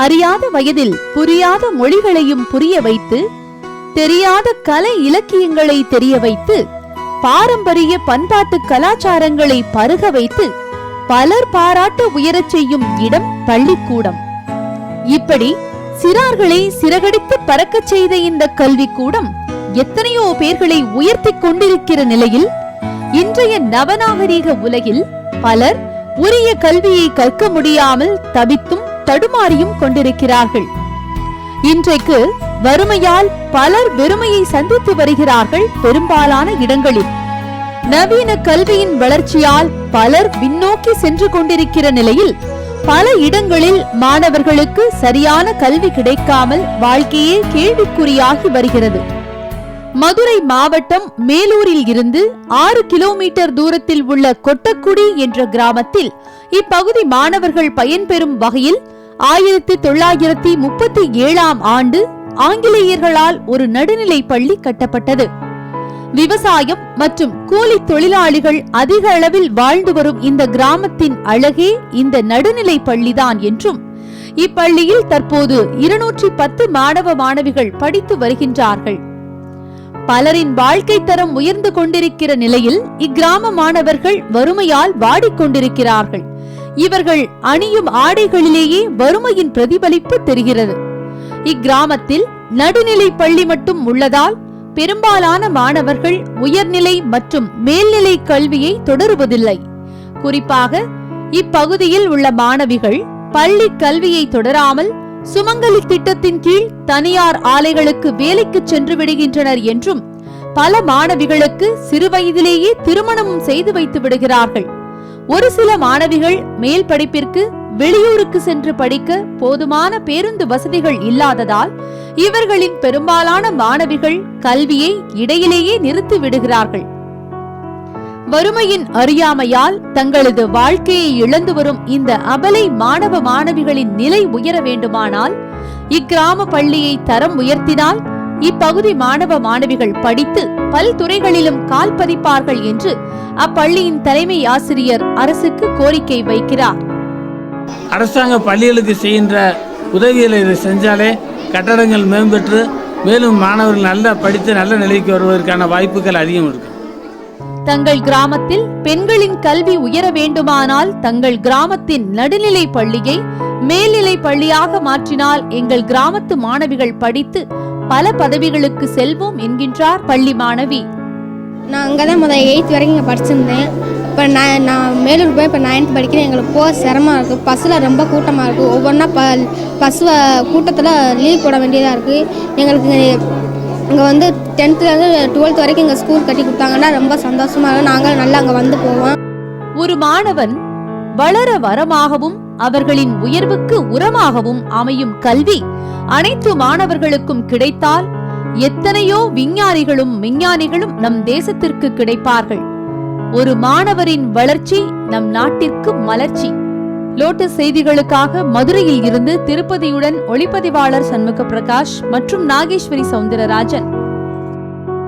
அறியாத வயதில் புரியாத மொழிகளையும் புரிய வைத்து, தெரியாத கலை இலக்கியங்களை தெரிய வைத்து, பாரம்பரிய பண்பாட்டு கலாச்சாரங்களை பருக வைத்து பலர் பாராட்ட உயரச் செய்யும் இடம் பள்ளிக்கூடம். இப்படி சிறார்களை சிறகடித்து பறக்கச் செய்த இந்த கல்விக்கூடம் எத்தனையோ பேர்களை உயர்த்தி கொண்டிருக்கிற நிலையில் இன்றைய நவநாகரீக உலகில் பலர் உரிய கல்வியை கற்க முடியாமல் தவித்தும் தடுமாறியும் கொண்டிருக்கிறார்கள். இன்றைக்கு வறுமையால் பலர் வெறுமையை சந்தித்து வருகிறார்கள். பெரும்பாலான இடங்களில் நவீன கல்வியின் வளர்ச்சியால் பலர் பின்னோக்கி சென்று கொண்டிருக்கிற நிலையில் பல இடங்களில் மாணவர்களுக்கு சரியான கல்வி கிடைக்காமல் வாழ்க்கையே கேள்விக்குறியாகி வருகிறது. மதுரை மாவட்டம் மேலூரில் இருந்து 6 கிலோமீட்டர் தூரத்தில் உள்ள கொட்டக்குடி என்ற கிராமத்தில் இப்பகுதி மாணவர்கள் பயன்பெறும் வகையில் 1937ஆம் ஆண்டு ஆங்கிலேயர்களால் ஒரு நடுநிலை பள்ளி கட்டப்பட்டது. விவசாயம் மற்றும் கூலி தொழிலாளிகள் அதிக அளவில் வாழ்ந்து வரும் இந்த கிராமத்தின் அழகே இந்த நடுநிலை பள்ளிதான் என்றும், இப்பள்ளியில் தற்போது 210 மாணவ மாணவிகள் படித்து வருகின்றார்கள். பலரின் வாழ்க்கை தரம் உயர்ந்து கொண்டிருக்கிற நிலையில் இக்கிராம மாணவர்கள் வறுமையால் வாடிக்கொண்டிருக்கிறார்கள். இவர்கள் அணியும் ஆடைகளிலேயே வறுமையின் பிரதிபலிப்பு தெரிகிறது. இக்கிராமத்தில் நடுநிலை பள்ளி மட்டும் உள்ளதால் பெரும்பாலான மாணவர்கள் உயர்நிலை மற்றும் மேல்நிலை கல்வியை தொடருவதில்லை. குறிப்பாக இப்பகுதியில் உள்ள மாணவிகள் பள்ளி கல்வியை தொடராமல் சுமங்கலி திட்டத்தின் கீழ் தனியார் ஆலைகளுக்கு வேலைக்கு சென்று விடுகின்றனர் என்றும், பல மாணவிகளுக்கு சிறுவயதிலேயே திருமணமும் செய்து வைத்து விடுகிறார்கள். ஒரு சில மாணவிகள் மேல் படிப்பிற்கு வெளியூருக்கு சென்று படிக்க போதுமான பேருந்து வசதிகள் இல்லாததால் இவர்களின் பெரும்பாலான மாணவிகள் கல்வியை இடையிலேயே நிறுத்தி விடுகிறார்கள். வறுமையின் அறியாமையால் தங்களது வாழ்க்கையை இழந்து வரும் இந்த அபலை மாணவ மாணவிகளின் நிலை உயர வேண்டுமானால் இக்கிராம பள்ளியை தரம் உயர்த்தினால் இப்பகுதி மாணவ மாணவிகள் படித்து பல்துறைகளிலும் கால் பதிப்பார்கள் என்று அப்பள்ளியின் தலைமை ஆசிரியர் அரசுக்கு கோரிக்கை வைக்கிறார். அரசாங்க பள்ளிகளுக்கு செய்கின்ற உதவிகளை இதை செஞ்சாலே கட்டடங்கள் மேம்பெற்று மேலும் மாணவர்கள் நல்லா படித்து நல்ல நிலைக்கு வருவதற்கான வாய்ப்புகள் அதிகம் இருக்கு. தங்கள் கிராமத்தில் பெண்களின் கல்வி உயர வேண்டுமானால் தங்கள் கிராமத்தின் நடுநிலை பள்ளியை மேல்நிலை பள்ளியாக மாற்றினால் எங்கள் கிராமத்து மாணவிகள் படித்து பல பதவிகளுக்கு செல்வோம் என்கின்றார் பள்ளி மாணவி. நான் அங்கதான் முதல் 8th வரைக்கும் படிச்சிருந்தேன். இப்போ நான் மேலூர் போய் இப்போ 9th படிக்கிறேன். எங்களுக்கு போக சிரமமாக இருக்குது. பஸ்ஸில் ரொம்ப கூட்டமாக இருக்குது. ஒவ்வொன்றா பஸ் கூட்டத்தில் லீவ் போட வேண்டியதாக இருக்குது. எங்களுக்கு இங்கே வந்து 10th-லேருந்து 12th வரைக்கும் இங்கே ஸ்கூல் கட்டி கொடுத்தாங்கன்னா ரொம்ப சந்தோஷமாக இருக்கும். நாங்கள் நல்லா அங்கே வந்து போவோம். ஒரு மாணவன் வளர வரமாகவும் அவர்களின் உயர்வுக்கு உரமாகவும் அமையும் கல்வி அனைத்து மாணவர்களுக்கும் கிடைத்தால் எத்தனையோ விஞ்ஞானிகளும் விஞ்ஞானிகளும் நம் தேசத்திற்கு கிடைப்பார்கள். ஒரு மாணவரின் வளர்ச்சி நம் நாட்டிற்கு மலர்ச்சி. லோட்டஸ் செய்திகளுக்காக மதுரையில் இருந்து திருப்பதியுடன் ஒளிப்பதிவாளர் சண்முக பிரகாஷ் மற்றும் நாகேஸ்வரி சவுந்தரராஜன்.